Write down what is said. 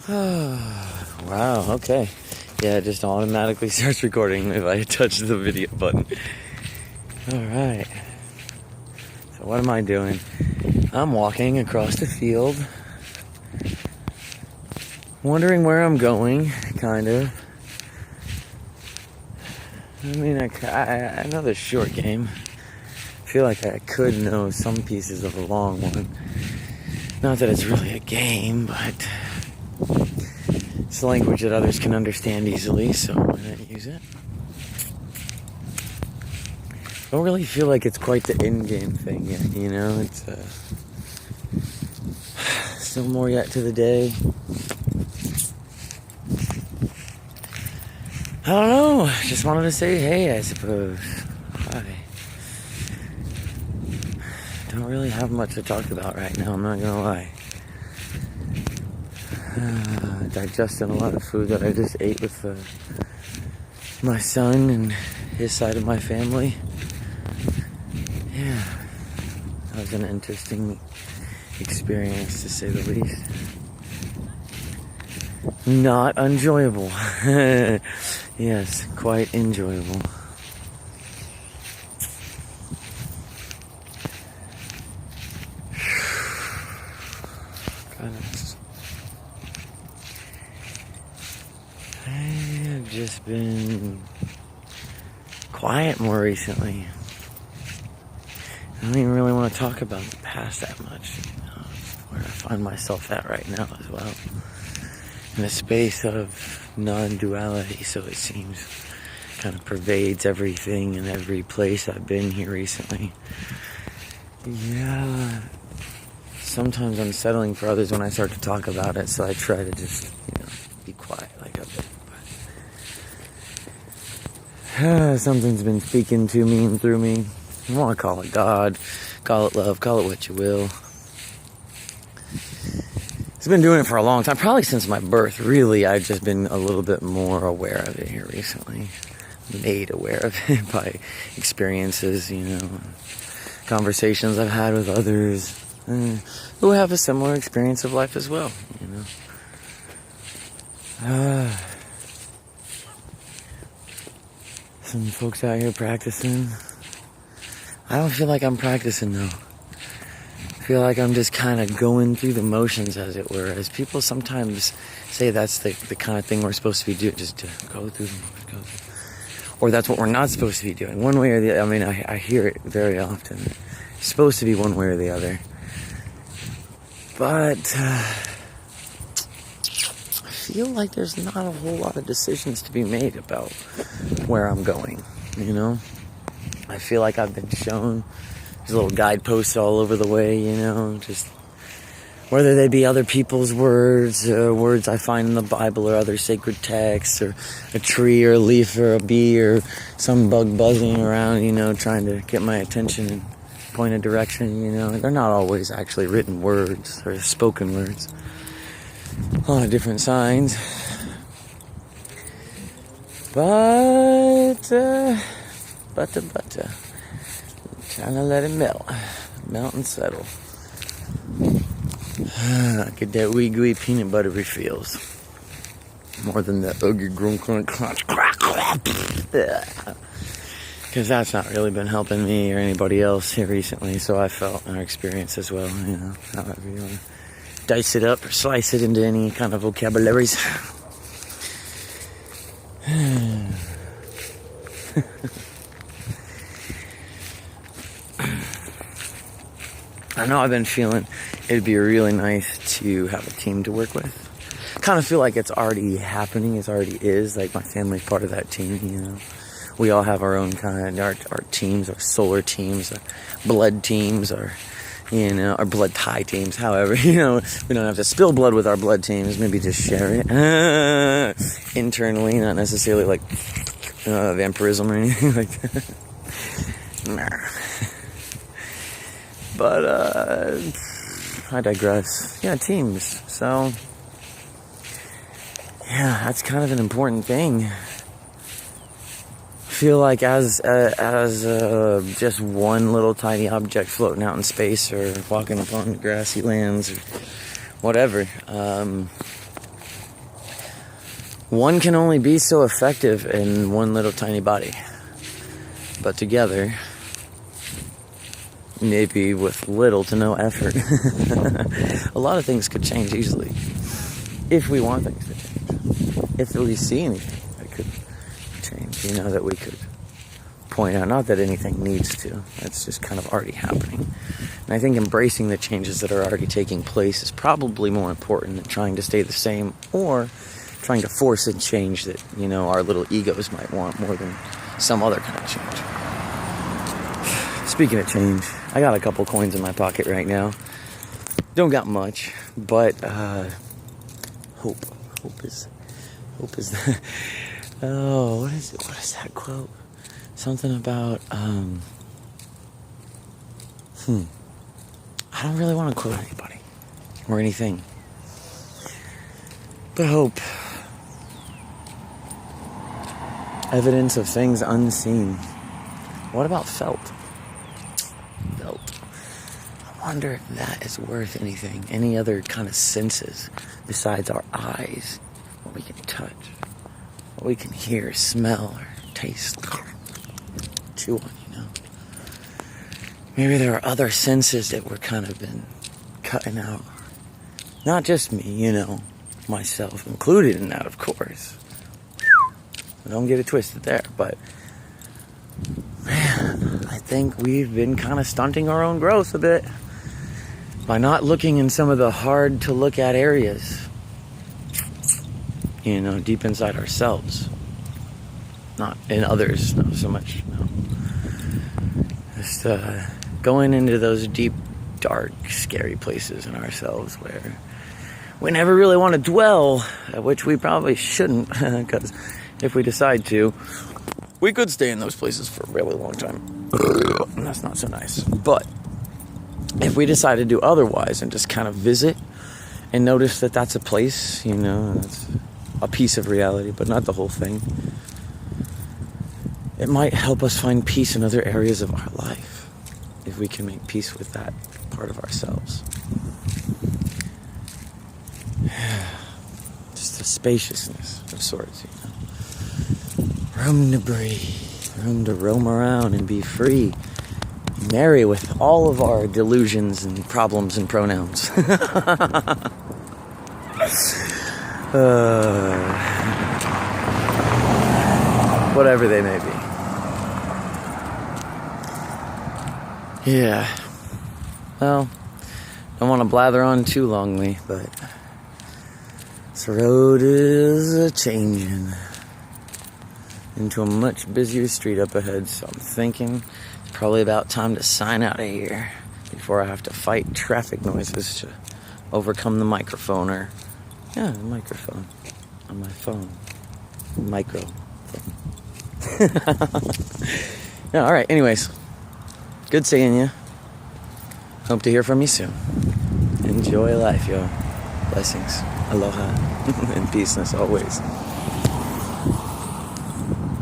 Wow, okay. Yeah, it just automatically starts recording if I touch the video button. Alright. So what am I doing? I'm walking across the field, wondering where I'm going, kind of. I mean, I know the short game. I feel like I could know some pieces of the long one. Not that it's really a game, but it's a language that others can understand easily, so why not use it? I don't really feel like it's quite the in-game thing yet, you know? It's still more yet to the day. I don't know. Just wanted to say hey, I suppose. Hi. Don't really have much to talk about right now, I'm not gonna lie. Digesting a lot of food that I just ate with my son and his side of my family. Yeah, that was an interesting experience, to say the least. Not enjoyable. Yes, quite enjoyable. I've just been quiet more recently. I don't even really want to talk about the past that much. You know, it's where I find myself at right now as well. In a space of non-duality, so it seems. Kind of pervades everything and every place I've been here recently. Yeah. Sometimes unsettling for others when I start to talk about it, so I try to just, be quiet like a bit. Something's been speaking to me and through me. You want to call it God, call it love, call it what you will. It's been doing it for a long time, probably since my birth. Really, I've just been a little bit more aware of it here recently. Made aware of it by experiences, conversations I've had with others who have a similar experience of life as well, Some folks out here practicing. I don't feel like I'm practicing though. I feel like I'm just kind of going through the motions, as it were. As people sometimes say that's the kind of thing we're supposed to be doing, just to go through the motions, or that's what we're not supposed to be doing. One way or the other. I mean, I hear it very often. It's supposed to be one way or the other. But I feel like there's not a whole lot of decisions to be made about where I'm going, I feel like I've been shown these little guideposts all over the way, just whether they be other people's words, words I find in the Bible or other sacred texts, or a tree or a leaf or a bee or some bug buzzing around, trying to get my attention and point a direction, They're not always actually written words or spoken words. A lot of different signs. But, trying to let it melt and settle. Get that wee gooey peanut buttery feels. More than the ugly crunch. Because that's not really been helping me or anybody else here recently, so I felt our experience as well, however you want to dice it up or slice it into any kind of vocabularies. I know I've been feeling it'd be really nice to have a team to work with. Kind of feel like it's already happening, it already is, like my family's part of that team, We all have our own kind, our teams, our solar teams, our blood teams, our blood tie teams, however, we don't have to spill blood with our blood teams, maybe just share it internally, not necessarily like vampirism or anything like that. But, I digress. Yeah, teams. So, yeah, that's kind of an important thing. Feel like as just one little tiny object floating out in space or walking upon grassy lands or whatever, one can only be so effective in one little tiny body. But together, maybe with little to no effort, a lot of things could change easily. If we want things to change. If we see anything that could change, that we could point out. Not that anything needs to. That's just kind of already happening. And I think embracing the changes that are already taking place is probably more important than trying to stay the same or trying to force a change that, our little egos might want more than some other kind of change. Speaking of change, I got a couple coins in my pocket right now. Don't got much, but hope is oh, what is it? What is that quote? Something about I don't really want to quote anybody or anything, but hope. Evidence of things unseen. What about felt? I wonder if that is worth anything. Any other kind of senses besides our eyes. What we can touch. What we can hear, smell, or taste. Chew on, Maybe there are other senses that we're kind of been cutting out. Not just me, myself included in that, of course. Don't get it twisted there, but man, I think we've been kind of stunting our own growth a bit by not looking in some of the hard to look at areas, deep inside ourselves. Not in others, not so much, Just going into those deep, dark, scary places in ourselves where we never really want to dwell, which we probably shouldn't, because if we decide to, we could stay in those places for a really long time. And that's not so nice. But if we decide to do otherwise and just kind of visit and notice that that's a place, that's a piece of reality, but not the whole thing, it might help us find peace in other areas of our life if we can make peace with that part of ourselves. Just a spaciousness of sorts, Room to breathe, room to roam around and be free, merry with all of our delusions and problems and pronouns. Whatever they may be. Yeah. Well, don't want to blather on too longly, but this road is a-changing into a much busier street up ahead, so I'm thinking it's probably about time to sign out of here before I have to fight traffic noises to overcome the microphone the microphone on my phone. Microphone. Yeah, alright, anyways. Good seeing you. Hope to hear from you soon. Enjoy life, yo. Blessings. Aloha. And peace as always.